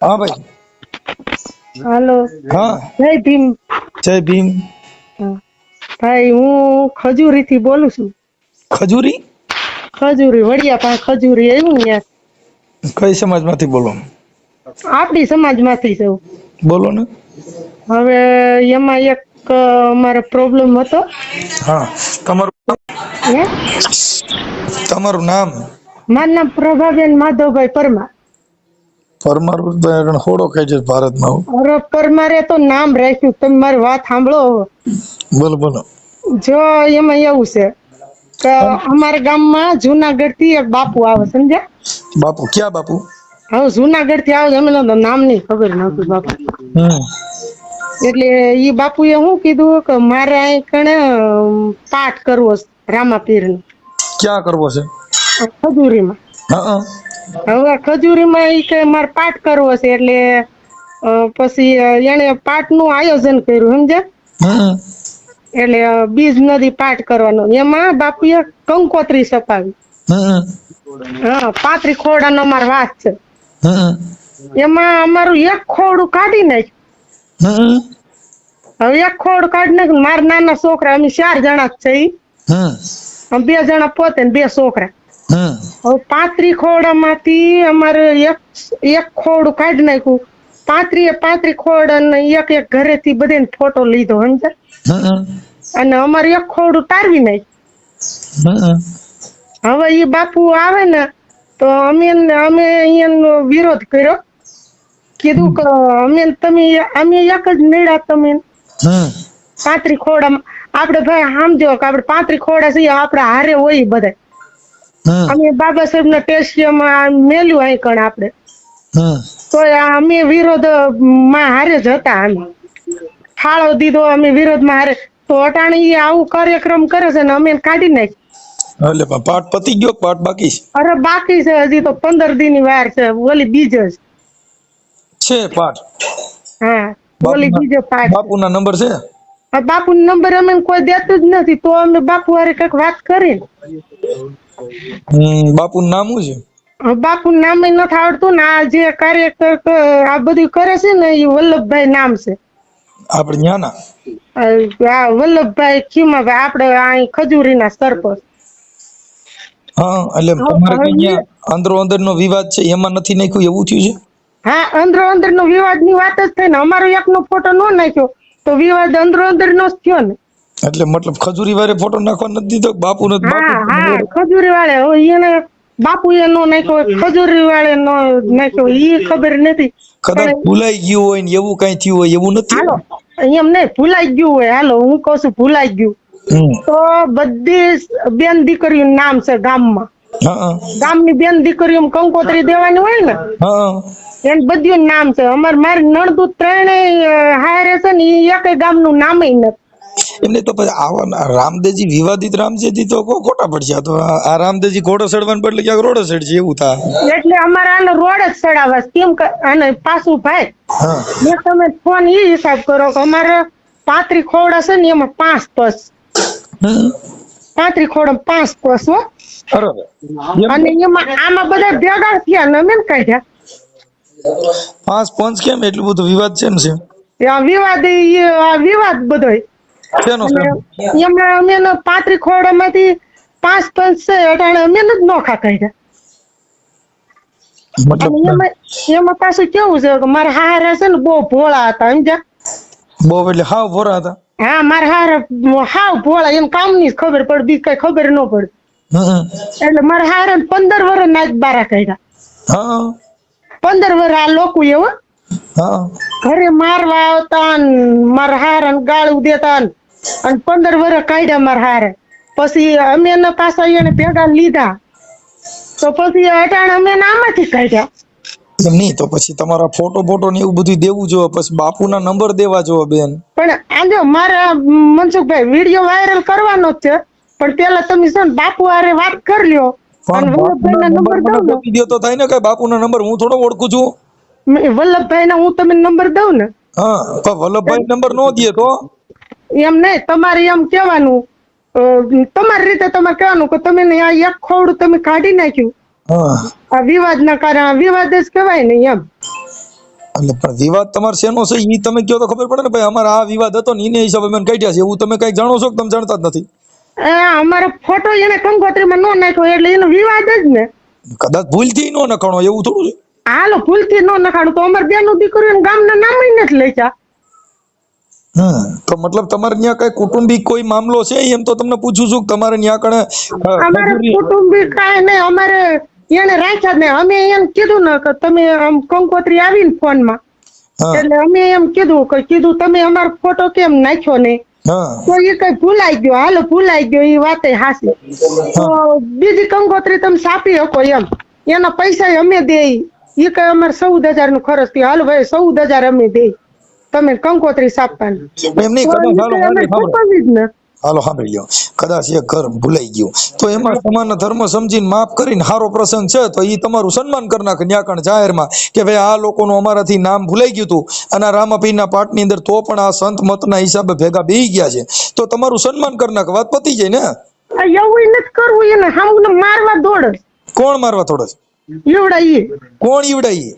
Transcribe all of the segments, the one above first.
हाँ भाई। હાલો हाँ જય ભીમ जय भीम। હા. ભાઈ હું ખજૂરી થી બોલું છું. खजूरी ખજૂરી વડિયા પાસે ખજૂરી આવ્યું ને ત્યાં. कई समाज माथी बोलो? આપણી સમાજમાંથી છું. बोलो ने। હવે એમાં એક અમારો પ્રોબ્લેમ હતો. हाँ તમારું હે તમારું નામ? મારું નામ પ્રભાબેન માધવભાઈ પરમાર. પરમાર હોડો કહે છે ભારતમાં. અરે પરમારે તો નામ રાખ્યું. તમે મારી વાત સાંભળો. બોલો બોલો. જો એમાં એવું છે કે અમારા ગામમાં જુનાગઢ થી એક બાપુ આવે, સમજ્યા? બાપુ ક્યાં બાપુ? હવે જુનાગઢ થી આવે, એમને તો નામ ની ખબર નહોતી બાપુ. એટલે ઈ બાપુએ શું કીધું કે મારે અહીં કણે પાઠ કરવો છે રામાપીર નો. ક્યાં કરવો છે? ખજૂરીમાં. હા હવે ખજૂરીમાં ઈ કે મારે પાઠ કરવો છે, એટલે પછી એને પાઠ નું આયોજન કર્યું, સમજ્યા? એટલે બીજ નદી પાઠ કરવાનો. એમાં બાપુએ કંકોત્રી છપાવી. હા, 35 ખોડાનો અમારો વાત છે. એમાં અમારું એક ખોડું કાઢી નાખ્યું. હવે એક ખોડ કાઢી નાખ્યું. મારા નાના છોકરા, અમે 4 જણા જ છે. 2 જણા પોતે ને 2 છોકરા. હવે 35 ખોડામાંથી અમારે એક ખોડું કાઢી નાખ્યું. 35 ખોડ અને એક ઘરેથી બધાને ફોટો લીધો, સમજ્યા? અને અમારે એક ખોડું તારવી નાખ્યું. હવે ઈ બાપુ આવે ને તો અમે અહીંયા વિરોધ કર્યો. કીધું કે અમે એક જ મેળા, તમે 35 ખોડામાં આપણે ભાઈ સમજો કે આપણે 35 ખોડા છીએ, આપણે હારે હોય બધા. અમે બાબા સાહેબ ના ટેસ્ટિયામાં મેલ્યું અહીં કણ આપણે તો અમે વિરોધ માં હારે જ હતા. અમે ફાળો દીધો, અમે વિરોધ માં હારે. તો અટાણી આવું કાર્યક્રમ કરે છે ને અમે કાઢી નાખી. એટલે પાઠ પતી ગયો, પાઠ બાકી છે? અરે બાકી છે, હજી તો 15 દી ની વાર છે. ઓલી બીજ છે પાઠ? હા, ઓલી બીજો પાઠ. બાપુના નંબર છે? બાપુ નંબર અમે કોઈ દેતું જ નથી. તો અમે બાપુ હારે કઈક વાત કરી. બાપુનું નામ શું છે? બાપુ નામ નથી આવડતું ને. આ જે કાર્યકર આ બધું કરે છે ને એ વલ્લભભાઈ નામ છે. આપણે ન્યાના? આ વલ્લભભાઈ ખીમાભાઈ, આપણે અહીં ખજૂરીના સરપંચ. હા, એટલે તમારે કઈ અંદરો અંદર નો વિવાદ છે એમાં નથી નાખ્યું, એવું થયું છે? હા, અંદરો અંદર નો વિવાદ ની વાત જ થઈ ને. અમારો એકનો ફોટો નો નાખ્યો તો વિવાદ અંદરો અંદર નો જ થયો ને. એટલે મતલબ ખજૂરી વાળે ફોટો નાખવા નથી દીધો બાપુ નો? હા, ખજૂરી વાળે એને બાપુ એ નો નાખ્યો, ખજૂરી વાળે નો નાખ્યો, ઈ ખબર નથી. કદાચ ભૂલાઈ ગયું હોય ને એવું કઈ થયું હોય, એવું નથી? હાલો એમ નહીં, ભૂલાઈ ગયું હોય. હાલો હું કઉ છું ભૂલાઈ ગયું તો બધી બેન દીકરીઓ નામ છે ગામમાં. ગામની બેન દીકરીઓ કંકોત્રી દેવાની હોય ને, એને બધું નામ છે. મારી નણદુ 3 હારે છે ને, એ એક ગામનું નામ નથી. એમને તો પછી આવા રામદેવજી વિવાદિત રામદેવજી તો ખોટા પડશે. તો આ રામદેવજી ઘોડો ચડવાને બદલે ક્યાંક રોડ ચડશે, એવું થાય. એટલે અમારે આને રોડ જ ચડાવવા. કેમ અને પાછું ભાઈ મેં તમે ફોન એ હિસાબ કરો કે અમારે 35 ખોડા છે ને, એમાં 5 પસ. 35 ખોડા 5 પસ હો. અને એમાં આમાં બધા ભેગા થયા ને અમે કાઢ્યા. 5 પંચ કેમ એટલું બધું વિવાદ છે? વિવાદ બધો એમાં અમે 35 ખોડા માંથી 5 પંચ છે. અટાણે અમે જ નોખા કાઢ્યા. એમાં પાછું કેવું છે કે મારા હારા છે ને બહુ ભોળા હતા, સમજ્યા? બહુ એટલે હાવ ભોળા હતા? હા, મારા હારા હાવ ભોળા. એમ કામ ની ખબર પડે, બીજ કઈ ખબર ન પડે. એટલે મારા હારા 15 વર્ષ નાચ બારા કાઢ્યા. 15 વર્ષ આ લોકો એવું ઘરે મારવા આવતા, મારા હારા ગાળું દેતા, અને 15 વર્ષ કાઢ્યા મારા હારે. પછી અમે એના પાછા એને ભેગા લીધા તો પછી અટાણે અમે આમાંથી કાઢ્યા. નહીં તો પછી તમારા ફોટો ને એવું બધું દેવું જોઈએ, પછી બાપુના નંબર દેવા જોઈએ બેન. પણ આજે મારા મનસુખભાઈ વિડીયો વાયરલ કરવાનો જ છે, પણ પેલા તમે છે ને બાપુ હારે વાત કરી લ્યો. વલ્લભભાઈ ના નંબર દઉં તો થાય ને? કે બાપુના નંબર હું થોડો ઓળખું છું. વલ્લભભાઈ ના હું તમને નંબર દઉં ને. હા, પણ વલ્લભભાઈ નંબર નો દે તો એમ નહીં. તમારે એમ કેવાનું, તમારી રીતે તમારે કહેવાનું કે તમે આ એક ખોડું તમે કાઢી નાખ્યું આ વિવાદ ના કારણે. વિવાદ જ કહેવાય ને એમ. એટલે પણ વિવાદ તમારે શેનો છે ઈ તમે કયો તો ખબર પડે ને ભાઈ અમારે આ વિવાદ હતો ને એને હિસાબે મને કાઢ્યા છે, એવું તમે કઈ જાણો છો કે તમે જાણતા જ નથી? અમારો ફોટો એને કંકોત્રીમાં નો નાખ્યો એટલે એનો વિવાદ જ ને. કદાચ ભૂલથી નો નખાણો એવું થોડું છે. હાલો ભૂલથી નો નખાડું તો અમારે બેનું દીકરીઓ ગામના નામ નથી લખ્યા. તો મતલબ તમારે ત્યાં કઈ કુટુંબિક કોઈ મામલો છે એમ તો તમને પૂછું છું કે તમારે ત્યાં કણે અમારે કુટુંબિક કાંઈ નહીં, અમારે એને રાખ્યા જ નહીં. અમે એમ કીધું ને કે તમે આમ કંકોત્રી આવી ને ફોનમાં એટલે અમે એમ કીધું તમે અમારો ફોટો કેમ નાખ્યો નહીં? તો એ કઈ ભૂલાઈ ગયો, હાલો ભૂલાઈ ગયો એ વાતે હાસી. તો બીજી કંકોત્રી તમે સાપી શકો એમ, એના પૈસા અમે દે. એ કઈ અમારે 14,000 નું ખર્ચ થયું, હાલો ભાઈ 14,000 અમે દે તમે કંકોત્રી સાપવાની. હાલો સાંભળી લ્યો, કદાચ એક ઘર ભૂલાઈ ગયું તો એમાં સમાન ધર્મ સમજીને માફ કરીને સારો પ્રસંગ છે તો એ તમારું સન્માન કરી નાખે ન્યાકણ જાહેરમાં કે ભાઈ આ લોકોનું અમારાથી નામ ભૂલાઈ ગયું હતું અને રામાપીરના પાઠની અંદર તો પણ આ સંત મતના હિસાબે ભેગા બેહી ગયા છે તો તમારું સન્માન કરી નાખે, વાત પતી જાય ને. એવું નથી કરવું, એને હામને મારવા દોડે. કોણ મારવા થોડે? ઈવડાઈ. કોણ ઈવડાઈ?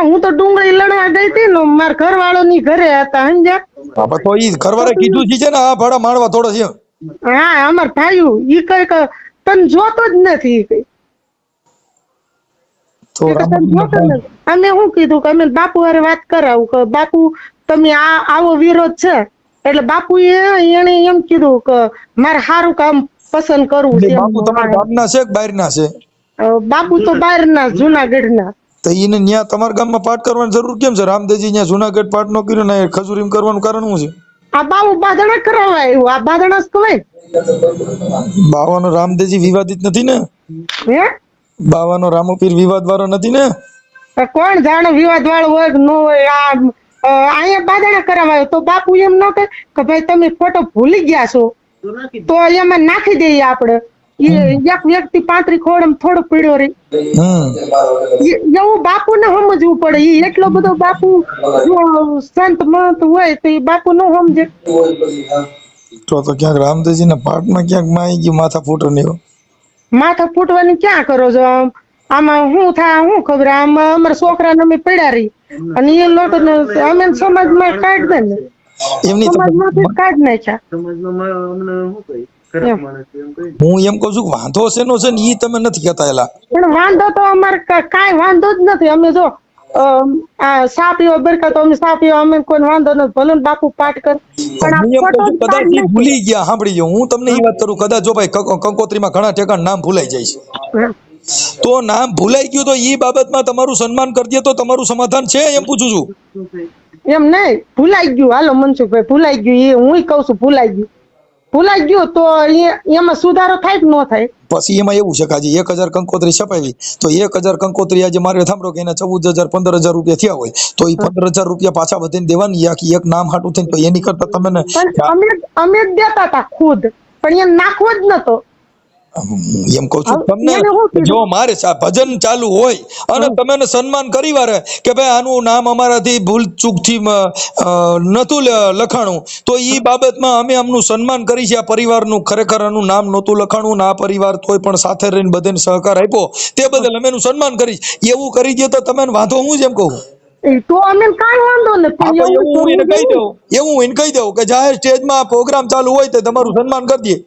હું તો ડુંગળી લડવા ગઈ હતી ને મારા ઘરવાળો ની ઘરે હતા સમજ્યા. તો ઈ ઘરવાળે કીધું છે ને આ ભાડા મારવા થોડો છે. હા અમાર ભાઈ ઈ કઈ તને જોતો જ નથી. અમે શું કીધું કે અમે બાપુ હારે વાત કરાવું કે બાપુ તમે આવો વિરોધ છે એટલે બાપુ એને એમ કીધું કે મારે સારું કામ પસંદ કરવું છે. બાપુ તમારા ગામના છે કે બહારના છે? બાપુ તો બહારના જુનાગઢ ના. તો એને ન્યા તમારા ગામમાં પાઠ કરવાની જરૂર કેમ છે? રામદેવજી ન્યા જુનાગઢ પાઠ નો કર્યો ને ખજૂરી કરવાનું કારણ શું છે? આ બાબુ બાદણા કરાવવા આવ્યું, આ બાદણા જ કહેવાય. બાવાનો રામદેવજી વિવાદિત નથી ને? હે બાવાનો રામપીર વિવાદ વાળો નથી ને? કોણ જાણે વિવાદ વાળો હોય કે ન હોય. અહીંયા બાદણા કરાવાયો તો બાપુ એમ ન કહે કે ભાઈ તમે ફોટો ભૂલી ગયા છો તો એમાં નાખી દઈએ આપણે. એક વ્યક્તિ 35 ખોડ થોડો પીડ્યો રે એવું બાપુ ને સમજવું પડે. એટલો બધો બાપુ સંત મહંત હોય તો એ બાપુ નો સમજે. તો ક્યાંક રામદેવજી ના પાઠમાં ક્યાંક માં ગયું માથા ફૂટો ને માથા ફૂટવાની ક્યાં કરો છો? આમાં શું થાય શું ખબર? આમાં અમારા છોકરાને અમે પડ્યા રહી અને એ લોટ અમે સમાજમાં કાઢ દે ને સમાજમાંથી કાઢ નાખ્યા. હું એમ કઉ છું વાંધો શેનો છે ને ઈ તમે નથી કહેતા એલા. પણ વાંધો તો અમારે કાંઈ વાંધો જ નથી. અમે જો આ સા પીવા બરકા તો અમે સા પીવા અમે કોઈ વાંધો નથી, ભલે બાપુ પાઠ કર. પણ કદાચ ભૂલી ગયા, સાંભળી ગયો હું તમને એ વાત કરું, કદાચ જો ભાઈ કંકોત્રીમાં ઘણા ઠેકાણ નામ ભૂલાઈ જાય છે તો નામ ભૂલાઈ ગયું તો ઈ બાબતમાં તમારું સન્માન કરી દે તો તમારું સમાધાન છે એમ પૂછું છું. એમ નહીં ભૂલાઈ ગયું, હાલો મનસુખભાઈ ભૂલાઈ ગયું, એ હું કઉ છું ભૂલાઈ ગયું તો એમાં સુધારો થાય કે ન થાય? પછી એમાં એવું છે કે આજે 1000 કંકોત્રી છપાવી તો 1000 કંકોત્રી આજે મારે સાંભળો કે એના 14,000 15,000 રૂપિયા થયા હોય તો એ 15,000 રૂપિયા પાછા વધીને દેવાની આખી એક નામ હાટું થઈને તો એની કરતા તમે અમે જ દેતા હતા ખુદ, પણ એ નાખવો જ નતો. એમ કહું છું તમને, જો મારે ભજન ચાલુ હોય અને તમે સન્માન કરી વારે કે ભાઈ આનું નામ અમારાથી ભૂલ ચૂક થી નતું લખાણું તો ઈ બાબતમાં અમે આમનું સન્માન કરી છે. આ પરિવારનું ખરેખર આનું નામ નતું લખાણું ને આ પરિવાર તોય પણ સાથે રહીને બધાને સહકાર આપ્યો તે બદલ અમે એનું સન્માન કરી. એવું કરી દે તો તમે વાંધો હું જ એમ કહું તો અમે કાંઈ વાંધો નથી. એવું એને કહી દઉં કે જાહેર સ્ટેજમાં પ્રોગ્રામ ચાલુ હોય તો તમારું સન્માન કરી દે.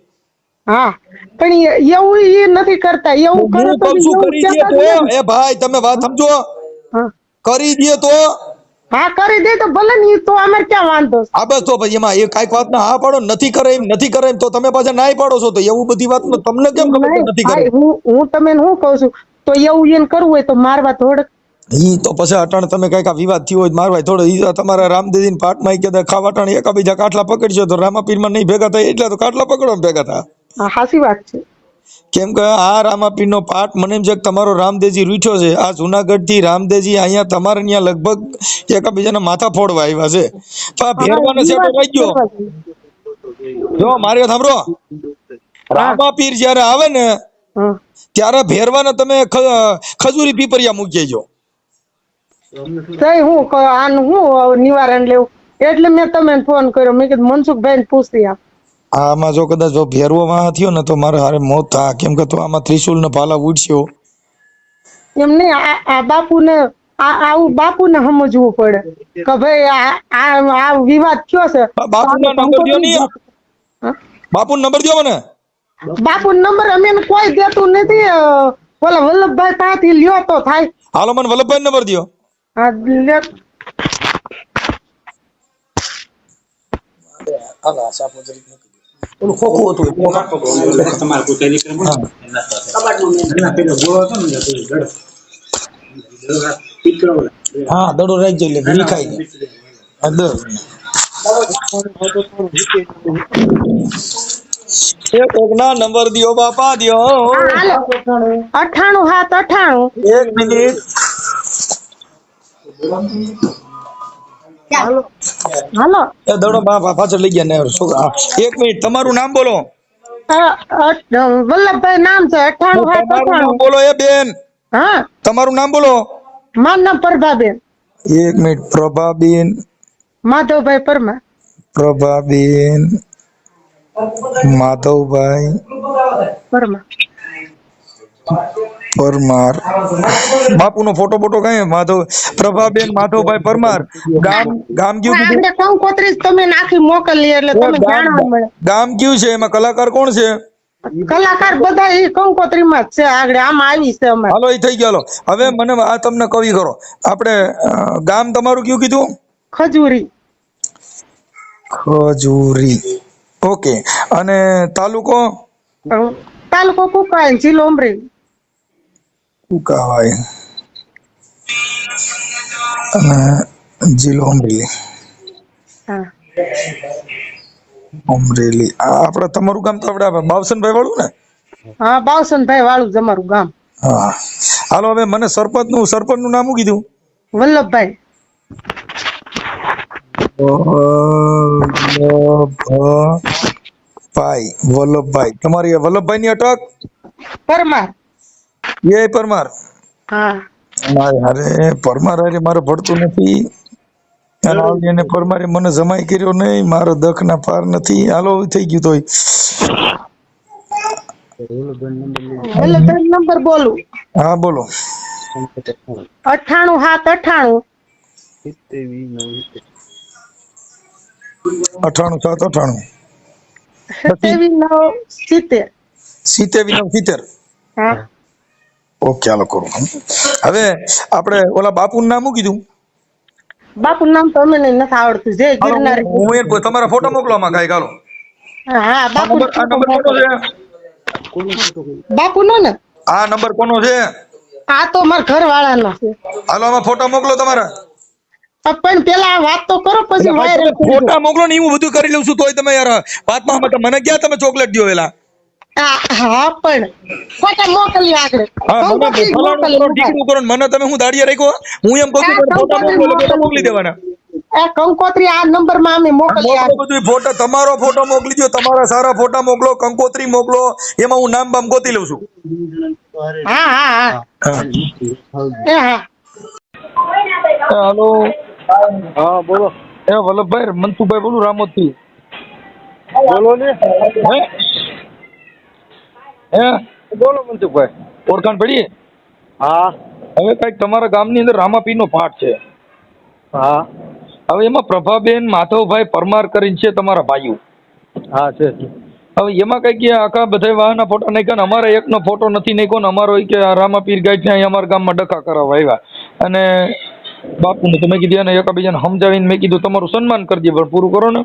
હા પણ એવું એ નથી કરતા. એવું કરે તો કરી દે તો એ ભાઈ તમે વાત સમજો, કરી દે તો હા કરી દે તો ભલે ને, તો અમારે ક્યાં વાંધો? હા બસ તો ભાઈ એમાં એ કાંઈક વાત ના હા પાડો, નથી કરે એમ તો તમે પાછા નાય પાડો છો તો એવું બધી વાત તમને કેમ ખબર નથી કરે? હું તમે હું કહું છું તો એવું એને કરવું હોય તો મારવા થોડક ઈ તો પછી અટાણ તમે કઈક વિવાદ થયો હોય મારવાય થોડો. ઈ તમારા રામદેવજી ના પાઠમાં કે ખાવાટાણ એકાબીજા કાટલા પકડશો તો રામાપીરમાં નહીં ભેગા થાય એટલે તો કાટલા પકડવા ભેગા થયા. હાસી વાત છે. કેમ કે આ રામાપીર નો પાઠ મને એમ છે કે તમારો રામદેવજી રૂઠ્યો છે. આ જુનાગઢ થી રામદેવજી અહીંયા તમારે ત્યાં લગભગ એકાબીજાના માથા ફોડવા આવ્યા છે. ભેરવાનો સેટો રહી ગયો. જો મારી વાત સાંભળો, રામાપીર જયારે આવે ને ત્યારે ભેરવાને તમે ખજૂરી પીપરિયા મૂકી જો. હું આનું હું નિવારણ લેવું એટલે મેં તમને ફોન કર્યો. મેં કીધું મનસુખભાઈ ને પૂછી આપ. આમાં જો કદાચ જો ભેરવો માં થયો ને તો મારે હારે મોત થાય. કેમ કે તો આમાં ત્રિશુલ ને ભાલા ઉડ્યો એમ નહીં. આ બાપુ ને આવું બાપુને સમજવું પડે કે ભાઈ આ વિવાદ થયો છે. બાપુનો નંબર દ્યો ને, બાપુનો નંબર દ્યો મને. બાપુ નંબર અમે કોઈ દેતું નથી. ઓલા વલ્લભભાઈ પાસેથી લ્યો તો થાય. હાલો મને વલ્લભભાઈ નંબર દ્યો. હા લે. હાલા સાપો જરીક મૂકી દો. ઓલું ખોખું હતું તમારે કોઈ કાર્યક્રમ કબાટમાં પેલો ગોળો હતો ને દડો. હા દડો રાખજો એટલે ઘડી ખાઈ જાય. એક ના નંબર દિયો બાપા દિયો. 98 7 98. 1 મિનિટ. હાલો એ દડો બાપા પાછળ લઈ ગયા ને છોકરા. 1 મિનિટ તમારું નામ બોલો. વલ્લભભાઈ નામ છે. 98 7 તમારું નામ બોલો એ બેન. હા તમારું નામ બોલો. મારું નામ પ્રભાબેન. 1 મિનિટ. પ્રભાબેન. માધવભાઈ પરમાર. પ્રભાબેન માધવભાઈ પરમાર. પરમાર. બાપુનો ફોટો બોટો કઈ? માધવ પ્રભાબેન માધવભાઈ પરમાર. ગામ કયું કીધું? કંકોત્રી તમે નાખી મોકલી એટલે તમે જાણવા મળે. ગામ કયું છે? એમાં કલાકાર કોણ છે? કલાકાર બધા એ કંકોત્રીમાં જ છે. આગળ આમાં આવી છે અમારે. હાલો એ થઈ ગયો. હવે મને આ તમને કવિ કરો. આપણે ગામ તમારું કયું કીધું? ખજૂરી. ખજૂરી. ઓકે. અને તાલુકો? તાલુકો કુકાઈ, જિલ્લો અમરેલી. કુકાવાય અને જિલ્લો અમરેલી. હા અમરેલી. આપણે તમારું ગામ તો આપણે બાવસનભાઈ વાળું ને? હા બાવસનભાઈ વાળું જ અમારું ગામ. હા હાલો હવે મને સરપંચનું નામ શું કીધું? વલ્લભભાઈ. વલ્લભભાઈ. તમારી વલ્લભભાઈ ની અટક? પરમાર. એ પરમાર. હા અરે પરમાર અરે મારે ભળતું નથી. અને પરમારે મને જમાઈ કર્યો નહીં. મારો દખ ના પાર નથી. હાલો થઈ ગયું તોય. વલ્લભભાઈ નંબર બોલું? હા બોલો. 98 7 98. 98 7 97 90 70. હા ઓકે હાલો કરું. હવે આપણે ઓલા બાપુનું નામ શું કીધું? બાપુ નામ તો અમને નથી આવડતું. જય ગિરનારી. હું એ તમારા ફોટો મોકલવામાં કાંઈ હાલો. હા બાપુ. આ નંબર કોનો છે? બાપુ નો ને આ નંબર કોનો છે? આ તો મારા ઘર વાળાનો છે. હાલો આમાં ફોટા મોકલો તમારા. પણ પેલા વાત તો કરો પછી વાયરલ ફોટા મોકલો ને હું બધું કરી લઉં છું તોય તમે યાર વાતમાં મને ક્યાં તમે ચોકલેટ દો વેલા. હા પણ ફોટા મોકલી આગળ. મને તમે હું દાડિયા રાખ્યો? હું એમ કહું છું ફોટા મોકલો એટલે મોકલી દેવાના. કંકોત્રી આ નંબર માં અમે મોકલી બધું ફોટા તમારો ફોટો મોકલી દો. તમારા સારા ફોટા મોકલો. કંકોત્રી મોકલો. એમાં હું નામ બામ ગોતી લઉં છું. હા હા હા હાલો. હા બોલો. એ વલ્લભભાઈ મનસુખભાઈ બોલું રામોદ થી. બોલો ને. હે બોલો મનસુખભાઈ. ઓળખાણ પડી? હા હવે કઈક તમારા ગામની અંદર રામાપીર નો પાઠ છે. હા હવે એમાં પ્રભાબેન માધવભાઈ પરમાર કરીને છે તમારા ભાઈઓ. હા છે. હવે એમાં કઈક આખા બધા વાહના ફોટા નાખ્યા ને અમારે એકનો ફોટો નથી નાખ્યો ને અમારો કે રામાપીર ગાય છે અમારા ગામમાં ડખા કરાવવા આવ્યા અને બાપુને તો મેં કીધું એને એકબીજાને સમજાવીને મેં કીધું તમારું સન્માન કરી દે પણ પૂરું કરો ને.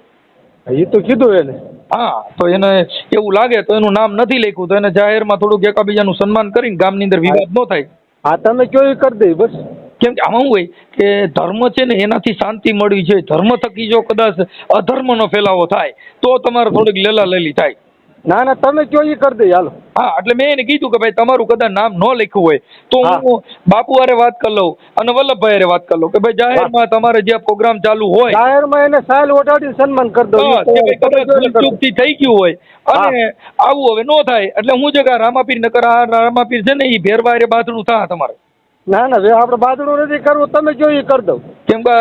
એ તો કીધું એને. હા તો એને એવું લાગે તો એનું નામ નથી લખ્યું તો એને જાહેરમાં થોડુંક એકબીજાનું સન્માન કરીને ગામની અંદર વિવાદ ન થાય. હા તમે કયો એ કરી દે બસ. કેમ કે આમાં શું હોય કે ધર્મ છે ને એનાથી શાંતિ મળવી જોઈએ. ધર્મ થકી જો કદાચ અધર્મનો ફેલાવો થાય તો તમારે થોડીક લેલા લેલી થાય. ના ના તમે કયો એ કરી દે હાલો. હા એટલે મેં એને કીધું કે ભાઈ તમારું કદાચ નામ ન લખ્યું હોય તો હું બાપુ હારે વાત કરી લઉં અને વલ્લભભાઈ હારે વાત કરી લઉં કે ભાઈ જાહેરમાં તમારે જે પ્રોગ્રામ ચાલુ હોય જાહેરમાં એને સાલ ઓઢાડીને સન્માન કરી દો. ચૂકથી થઈ ગયું હોય અને આવું હવે ન થાય એટલે હું છે કે રામાપીર નકર આ રામાપીર છે ને એ ભેરવા હારે બાથડું થા તમારે. ના ના આપણે બાજડું નથી કરવું. તમે કયો એ કરી દઉં. કેમ કે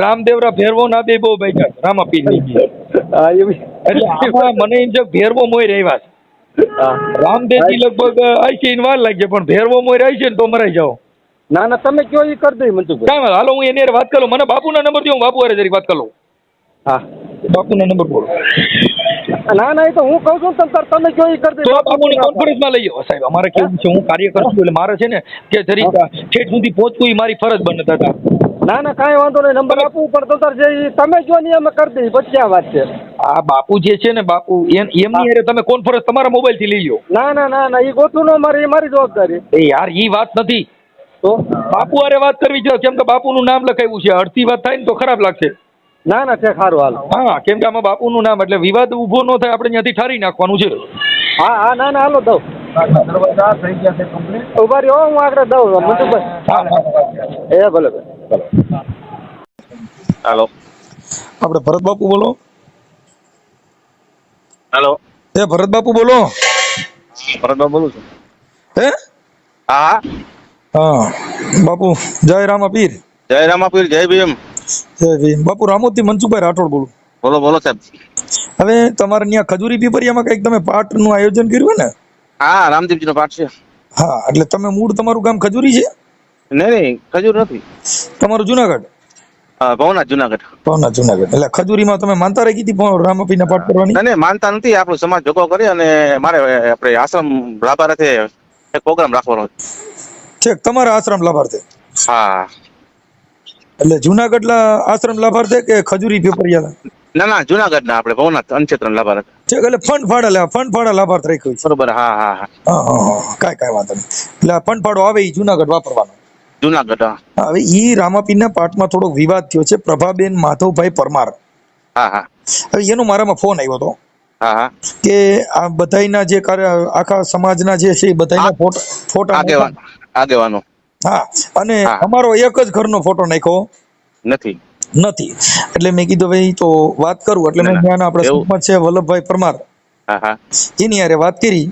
રામદેવરા ભેરવો ના બે બહુ ભાઈ રામાપીર ની હા એવી એટલે આમાં મને એમ છે ભેરવો મોય રહ્યા છે. રામદેવજી લગભગ આઈ વાર લાગશે પણ ભેરવો મોય રહી છે ને તો મરાઈ જાઓ. ના ના તમે કયો એ કરી દઈ મનસુખભાઈ. કાંઈ વાંધો હાલો હું એની હારે વાત કરું. મને બાપુના નંબર દો, હું બાપુ હારે જરીક વાત કરું. હા બાપુના નંબર બોલો. ના ના એ તો હું કહું છું ને તમે કયો એ કરી દઈ. તો બાપુને કોન્ફરન્સમાં લઈ જાઓ સાહેબ. અમારે કેવું છે, હું કાર્યકર છું એટલે મારે છે ને કે જરીક ઠેઠ સુધી પહોંચવું એ મારી ફરજ બને દાદા. ના ના કાંઈ વાંધો નહીં, નંબર આપવું પણ તો જે ઈ તમે જો ને અમે કરી દઈ. પછી આ વાત છે. આ બાપુ જે છે ને બાપુ એમની હારે તમે કોન્ફરન્સ તમારા મોબાઈલ થી લઈ લો. ના ના ના ના એ ગોઠવું ન મારી, એ મારી જવાબદારી. એ યાર ઈ વાત નથી. તો બાપુ હારે વાત કરવી છે, કેમ કે બાપુનું નામ લખાવ્યું છે. અડધી વાત થાય ને તો ખરાબ લાગશે. ના ના છે સારું હાલ. હા કેમ કે આમાં બાપુનું નામ એટલે વિવાદ ઊભો ન થાય, આપણે ત્યાંથી ઠારી નાખવાનું છે. હા હા ના ના હાલો દઉં. ઉભા રહ્યો હું આગળ દઉં મનસુખભાઈ. એ ભલે ભલે. હાલો આપણે ભરત બાપુ બોલો. હાલો એ ભરત બાપુ બોલો. ભરતભાઈ બોલું છું. હે હા હા બાપુ જય રામા પીર. જય રામાપીર, જય ભીમ. જય ભીમ. બાપુ રામોદથી મનસુખભાઈ રાઠોડ બોલું. બોલો બોલો સાહેબ. હવે તમારે ત્યાં ખજૂરી પીપરિયામાં કંઈક તમે પાઠનું આયોજન કર્યું ને? હા રામદીપજી નો પાઠ છે. હા એટલે તમે મૂળ તમારું ગામ ખજૂરી છે? નહીં નહીં ખજૂર નથી. તમારું જુનાગઢ? ભવનાથ જુનાગઢ. ભવનાથ જુનાગઢ. એટલે ખજૂરીમાં તમે માનતા રાખી હતી રામાપીરના પાઠ કરવાની? નહીં માનતા નથી, આપણો સમાજ ભેગો કરી અને મારે આપણે આશ્રમ લાભાર્થે એક પ્રોગ્રામ રાખવાનો છે. તમારા આશ્રમ લાભાર્થે? હા. એટલે જુનાગઢ આશ્રમ લાભાર્થે કે ખજૂરી પીપરિયા? ના ના જુનાગઢ ના આપણે ભવનાથ અનક્ષેત્ર લાભાર્થે. એટલે ફંડ ફાળા લાભાર્થ રાખ્યો છે. બરોબર. હા હા હા કાંઈ વાંધો નહીં. એટલે ફંડ ફાળો આવે એ જુનાગઢ વાપરવાનો. જુનાગઢ. હા હવે ઈ રામાપીરના પાઠમાં થોડોક વિવાદ થયો છે. પ્રભાબેન માધવભાઈ પરમાર, હા હા હવે એનો મારામાં ફોન આવ્યો હતો હા હા કે આ બધાયના જે આખા સમાજના જે છે એ બધાયના ફોટા આગેવાનો. હા અને હા. અમારો એક જ ઘરનો ફોટો નાખ્યો નથી. એટલે મેં કીધું ભાઈ તો વાત કરું. એટલે મેં ત્યાં આપણે સરપંચ છે વલ્લભભાઈ પરમાર, હા હા એની હારે વાત કરી.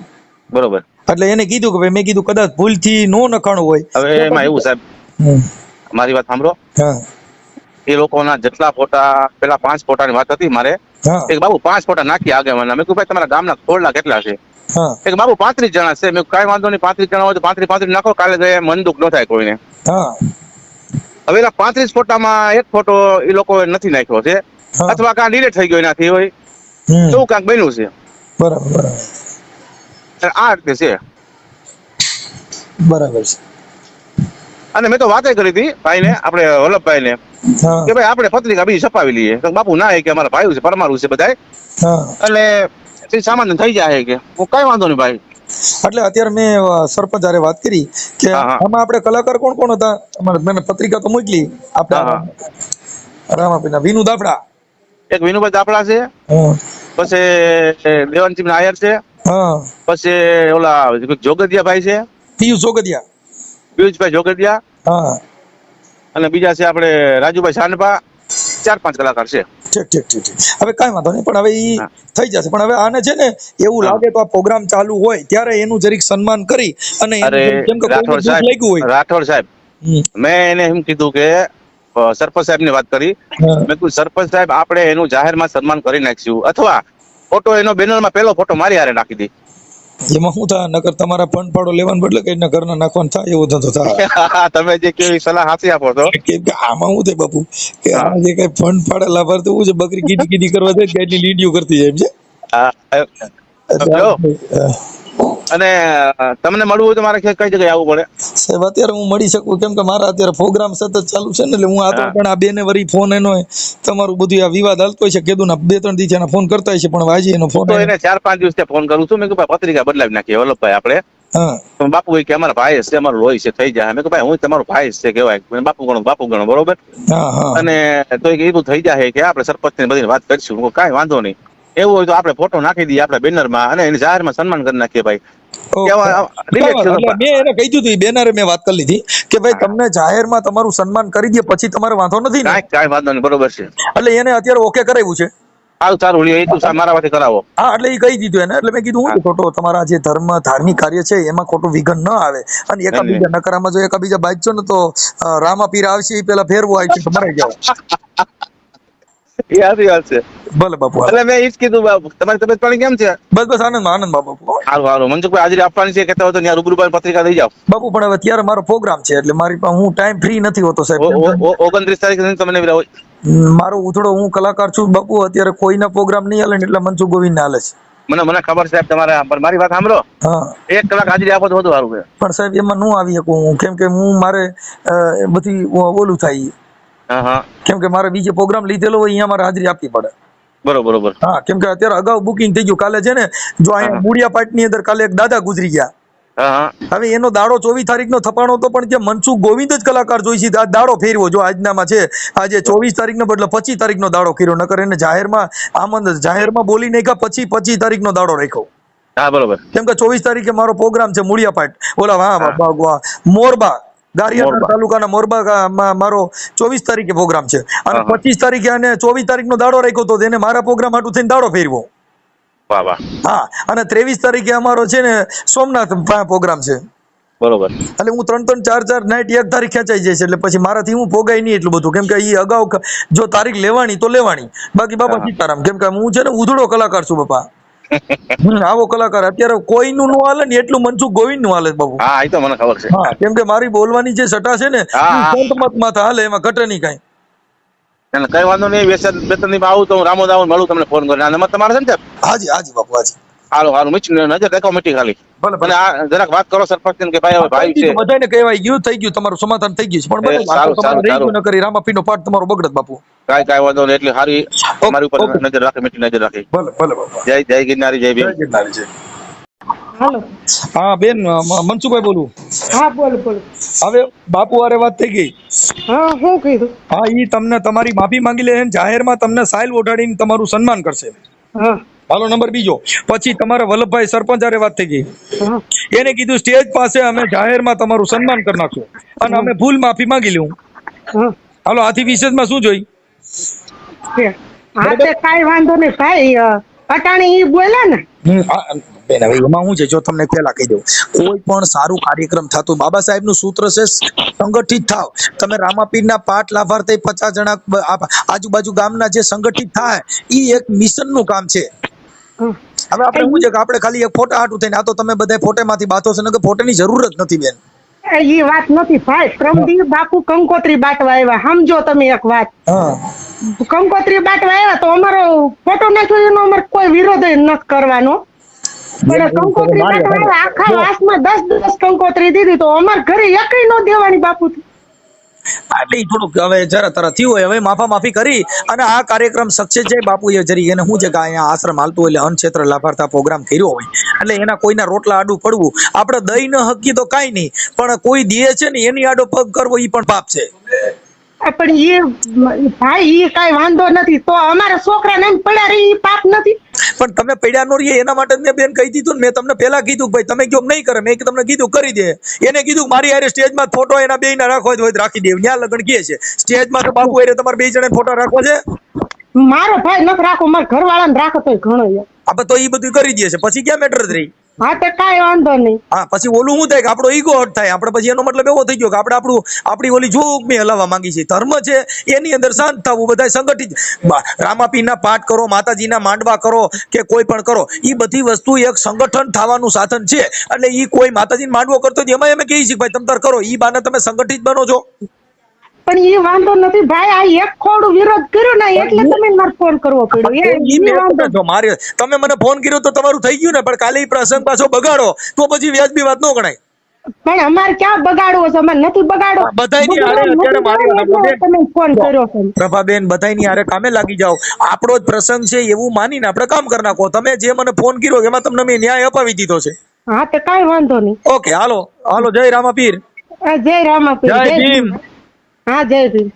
બરોબર. એટલે એને કીધું કે ભાઈ, મેં કીધું કદાચ ભૂલથી નો નખાણું હોય. હવે એમાં એવું સાહેબ, મારી વાત સાંભળો. હા એ લોકોના જેટલા ફોટા, પેલા 5 ફોટાની વાત હતી મારે. હા એક બાબુ 5 ફોટા નાખી આગેવાના. મેં કહ્યું ભાઈ તમારા ગામના ખોળના કેટલા છે? હા એક બાબુ 35 જણા છે. મેં કાંઈ વાંધો નહીં, 35 જણા હોય તો 35 નાખો, કાલે જાય મન દુઃખ ન થાય કોઈને. હા હવે એના 35 ફોટામાં એક ફોટો એ લોકો નથી નાખ્યો છે, હા. અથવા કાં ડિલીટ થઈ ગયો એનાથી હોય, એવું કાંઈક બન્યું છે. બરાબર આ રીતે છે. બરાબર છે. અને મેં તો વાતે કરી હતી ભાઈને, આપણે વલ્લભભાઈને, હા કે ભાઈ આપણે પત્રિકા બીજી છપાવી લઈએ. તો બાપુ ના કે અમારા ભાઈઓ છે, પરમારું છે બધાય, હા એટલે સામાન થઈ જાય કે હું કાંઈ વાંધો નહીં ભાઈ. એટલે અત્યારે મેં સરપંચ હારે વાત કરી કે હા, હા. આમાં આપણે કલાકાર કોણ કોણ હતા. અમારે મેં પત્રિકા તો મોકલી હા, આપણે રામાપીરના વિનુ દાફડા, એક વિનુભાઈ દાપડા છે, હા પછી દેવાનસિંહ નાયર છે, હા પછી ઓલા જોગદિયા ભાઈ છે, પિયુષ જોગદિયા, પિયુષભાઈ જોગદિયા, હા અને બીજા છે આપણે રાજુભાઈ સાંડપા. 4-5 કલાકાર છે. ઠીક. હવે કાંઈ વાંધો નહીં, પણ હવે ઈ હા. થઈ જશે. પણ હવે આને છે ને એવું હા. લાગે તો આ પ્રોગ્રામ ચાલુ હોય ત્યારે એનું જરીક સન્માન કરી અને અરે કેમ કે કોઈને દુઃખ લાગ્યું હોય. રાઠોડ સાહેબ, હમ. મેં એને એમ કીધું કે સરપંચ સાહેબ ની વાત કરી. હા. મેં કીધું સરપંચ સાહેબ આપણે એનું જાહેરમાં સન્માન કરી નાખશું, અથવા ફોટો એનો બેનરમાં પહેલો ફોટો મારી હારે નાખી દી. એમાં શું થાય, નકર તમારા ફંડ ફાળો લેવાનું બદલે કઈ ના ઘરના નાખવાનું થાય એવું ધંધો થાય. તમે જે કેવી સલાહ હાસી આપો છો. કેમ કે આમાં શું થાય બાપુ કે હા. આ જે કઈ ફંડ ફાળે લાભાર્થી શું છે, બકરી કીધી કરવા જાય કે એટલી લીડીઓ કરતી જાય એમ છે. હા, એટલે જો, આપણે, અને તમને મળવું હોય તો મારે કઈ જગ્યાએ આવવું પડે? સાહેબ અત્યારે હું મળી શકું કેમ કે મારા અત્યારે પ્રોગ્રામ સતત ચાલુ છે ને, એટલે હું આ તો હા. પણ આ બેને વરી ફોન એનો તમારું બધું આ વિવાદ હાલતો હોય છે, કીધું ના 2-3 દિવસ એના ફોન કરતા હોય છે, પણ આજે એનો ફોન તો એને 4-5 દિવસથી ફોન કરું છું. મેં કીધું ભાઈ પત્રિકા બદલાવી નાખીએ વલ્લભભાઈ આપણે. હા તો બાપુ કે અમારા ભાઈ છે, અમારું લોહી છે, થઈ જાય. મેં કહ્યું ભાઈ હું તમારો ભાઈ છે કહેવાય, બાપુ ગણો બરોબર. હા હા અને તો એવું થઈ જાય કે આપણે સરપંચ ને બધી વાત કરીશું. હું કાંઈ વાંધો નહીં, એવું હોય તો આપણે ફોટો નાખી દઈએ આપણે બેનરમાં અને એને જાહેરમાં સન્માન કરી નાખીએ ભાઈ. એટલે મેં એને કહી દીધું, એ બેનારે મેં વાત કરી લીધી કે ભાઈ હા. તમને જાહેરમાં તમારું સન્માન કરી દે પછી તમારે વાંધો નથી ને. કાંઈ વાંધો નહીં, બરોબર છે. એટલે એને અત્યારે ઓકે કરાવ્યું છે. સારું એ તું મારા વાથી કરાવો. હા એટલે એ કહી દીધું એને. એટલે મેં કીધું હું ખોટો તમારા જે ધાર્મિક કાર્ય છે એમાં ખોટું વિઘન ન આવે, અને એકાબીજા નકારામાં જો એકાબીજા બાજજો ને તો રામાપીર આવશે એ પેલા ફેરવું આવશે તો મરાઈ જાવ. એ સાચી વાત છે. ભલે બાપુ હાલો. એટલે મેં ઈ જ કીધું બાપુ, તમારી તબિયત પાણી કેમ છે? બસ આનંદ બાપુ. સારું સારું. મનસુખભાઈ હાજરી આપવાની છે કહેતા હોય તો ત્યાં રૂબરૂ પત્રિકા દઈ જાઓ. બાપુ પણ હવે ત્યારે મારો પ્રોગ્રામ છે એટલે મારી પાસે હું ટાઈમ ફ્રી નથી હોતો સાહેબ. 29 તારીખે તમને વિરા હોય. મારો ઉથડો હું કલાકાર છું બાપુ, અત્યારે કોઈના પ્રોગ્રામ નહીં હાલે ને એટલે મનસુખ ગોવિંદ હાલે છે. મને ખબર સાહેબ તમારે, પણ મારી વાત સાંભળો. હા 1 કલાક હાજરી આપો તો વધુ સારું છે. પણ સાહેબ એમાં નું આવી શકું હું, કેમ કે હું મારે બધી ઓલું થાય, હા કેમ કે મારે બીજે પ્રોગ્રામ લીધેલો હોય અહીંયા મારે હાજરી આપવી પડે. બરોબર. હા કેમ કે અત્યારે અગાઉ બુકિંગ થઈ ગયું. કાલે છે ને જો અહીંયા બુડિયા પાટની અંદર કાલે એક દાદા ગુજરી ગયા. હા હવે એનો દાડો 24 તારીખનો થપાણો હતો, પણ જે મનસુખ ગોવિંદ જ કલાકાર જોઈશે આ દાડો ફેરવો. જો આજનામાં છે આજે 24 તારીખનો બદલે 25 તારીખનો દાડો કર્યો, નકર એને જાહેરમાં બોલી નાખ્યા, પછી 25 તારીખનો દાડો રાખ્યો. હા બરોબર. કેમ કે 24 તારીખે મારો પ્રોગ્રામ છે મૂળિયા પાટ, ઓલા મોરબા ગારિયાધાર તાલુકાના મોરબામાં મારો 24 તારીખે પ્રોગ્રામ છે, અને 25 તારીખે અને 24 તારીખનો દાડો રાખ્યો તો એને મારા પ્રોગ્રામ હાટુ થઈને દાડો ફેરવો. વાહ. હા, અને 23 તારીખે અમારો છે ને સોમનાથ પ્રોગ્રામ છે. બરોબર. એટલે હું 3 4 નાઈટ એક તારીખ ખેંચાઈ જાય છે, એટલે પછી મારાથી હું ભોગાય નહીં એટલું બધું, કેમ કે એ અગાઉ જો તારીખ લેવાની તો લેવાની, બાકી બાપા સીતારામ. કેમ કે હું છે ને ઉધડો કલાકાર છું બાપા. આવો કલાકાર અત્યારે કોઈનું નું હાલે ને એટલું મનસુખ ગોવિંદ નું હાલે બાબુ. હા એ તો મને ખબર છે. હા કેમ કે મારી બોલવાની જે સટા છે ને સંત મત માં હાલે, એમાં ઘટે નહીં કઈ. કઈ વાંધો નહીં. વેતન ની આવું તો હું રામોદ આવું મળું તમને ફોન કરીને. આ નંબર તમારે છે ને? હાજી બાપુ હાજી. હારું નજર દેખો મીઠી ખાલી. ભલે આ જરાક વાત કરો સરપંચ કે ભાઈ ભાઈ છે. બધાને કહેવાય ગયું, થઈ ગયું, તમારું સમાધાન થઈ ગયું છે, પણ સારું ન કરી રામાપીનો પાઠ તમારો બગડત બાપુ. કાંઈ વાંધો નહીં. એટલે સારી તમારી ઉપર નજર રાખે, મીઠી નજર રાખે. ભલે બાપુ. જય ગિરનારી, જય ભીમ. ગિરનારી. હાલો. હા બેન, મનસુખભાઈ બોલું. હા બોલ. હવે બાપુ હારે વાત થઈ ગઈ. હા શું કીધું? હા ઈ તમને તમારી માફી માંગી લે, જાહેરમાં તમને સાઇલ ઓઢાડીને તમારું સન્માન કરશે. હા હાલો નંબર બીજો. પછી તમારા વલ્લભભાઈ સરપંચ હારે વાત થઈ ગઈ. એને કીધું સ્ટેજ પાસે અમે જાહેરમાં તમારું સન્માન કરી નાખશું, અને અમે ભૂલ માફી માંગી લઉં. હાલો આથી વિશેષમાં શું જોઈ? હા તે કાઈ વાંધો નહીં ભાઈ, અટાણી ઈ બોલ્યા ને. બેન હવે એમાં શું છે, જો તમને પહેલા કહી દઉં, કોઈ પણ સારું કાર્યક્રમ થતું, બાબા સાહેબ નું સૂત્ર છે સંગઠિત થાવ. તમે રામાપીરના પાઠ લાભાર્થી 50 જણા આજુબાજુ ગામના જે સંગઠિત થાય, ઈ એક મિશન નું કામ છે. હવે આપણે શું છે કે આપણે ખાલી એક ફોટા હાટું થઈને, આ તો તમે બધા ફોટેમાંથી બાતો છે ને, કે ફોટાની જરૂર જ નથી બેન. એ વાત નથી ભાઈ. પ્રમદી બાપુ કંકોત્રી બાટવા આવ્યા, સમજો તમે એક વાત. કંકોત્રી બાટવા આવ્યા તો અમારો ફોટો નાખ્યો, એનો અમારે કોઈ વિરોધ નથી કરવાનો. પણ કંકોત્રી બાટવા આવ્યા, આખા વાસમાં 10 કંકોત્રી દીધી, તો અમારે ઘરે એકઈ નો દેવાની બાપુ. એટલે થોડુંક હવે જરા તરા થયું હોય, હવે માફી કરી અને આ કાર્યક્રમ સક્સેસ જાય બાપુ. એ જરી એને શું છે કે અહીંયા આશ્રમ હાલતું એટલે અનક્ષેત્ર લાભાર્થા પ્રોગ્રામ કર્યો હોય, એટલે એના કોઈના રોટલા આડું પડવું આપણે દઈ ન હકી તો કાંઈ નહીં, પણ કોઈ દે છે ને એની આડો પગ કરવો એ પણ પાપ છે. પણ એ ભાઈ એ કઈ વાંધો નથી, તો અમારા છોકરા ને પડ્યા રહી પાપ નથી. પણ તમે પડ્યા નો રહીએ એના માટે મેં બેન કહી દીધું ને, મેં તમને પેલા કીધું ભાઈ તમે કયો નહીં કરે, મેં તમને કીધું કરી દે. એને કીધું મારી હારે સ્ટેજમાં ફોટો એના બે ના રાખવો હોય તો રાખી દે. ત્યાં લગન કે છે સ્ટેજમાં તો બાપુ હારે તમારે 2 જણા ફોટો રાખવો છે? મારો ભાઈ નથી રાખો, મારા ઘરવાળા ને રાખો તો ઘણો. આપણે તો એ બધું કરી દે છે, પછી ક્યાં મેટર જ રહી. હા તો કાંઈ વાંધો નહીં. હા પછી ઓલું શું થાય કે આપણો ઈગો હટ થાય. આપણે પછી એનો મતલબ એવો થઈ ગયો કે આપણે આપણી ઓલી જોગ મેં હલાવવા માંગી છે. ધર્મ છે એની અંદર શાંત થવું, બધા સંગઠિત. રામાપીરના પાઠ કરો, માતાજીના માંડવા કરો, કે કોઈ પણ કરો, એ બધી વસ્તુ એક સંગઠન થવાનું સાધન છે. એટલે એ કોઈ માતાજીનો માંડવો કરતો હોય એમાં અમે કહીએ છીએ ભાઈ તમે તાર કરો, એ બાને તમે સંગઠિત બનો છો. પણ એ વાંધો નથી ભાઈ, આ એક ખોડું વિરોધ કર્યો ને એટલે તમે મારે ફોન કરવો પડ્યો. મારે તમે મને ફોન કર્યો તો તમારું થઈ ગયું ને, પણ કાલે પ્રસંગ પાછો બગાડો તો પછી વ્યાજબી વાત ન ગણાય. પણ અમારે ક્યાં બગાડવો છે? અમારે નથી બગાડો. બધાયની હારે અત્યારે મારી તમે ફોન કર્યો છે પ્રભાબેન, બધાયની હારે કામે લાગી જાઓ. આપણો જ પ્રસંગ છે એવું માનીને આપણે કામ કરી નાખો. તમે જે મને ફોન કર્યો એમાં તમને મેં ન્યાય અપાવી દીધો છે. હા તો કાંઈ વાંધો નહીં. ઓકે હાલો જય રામાપીર. જય રામાપીર, જય ભીમ. હા જય ભીમ.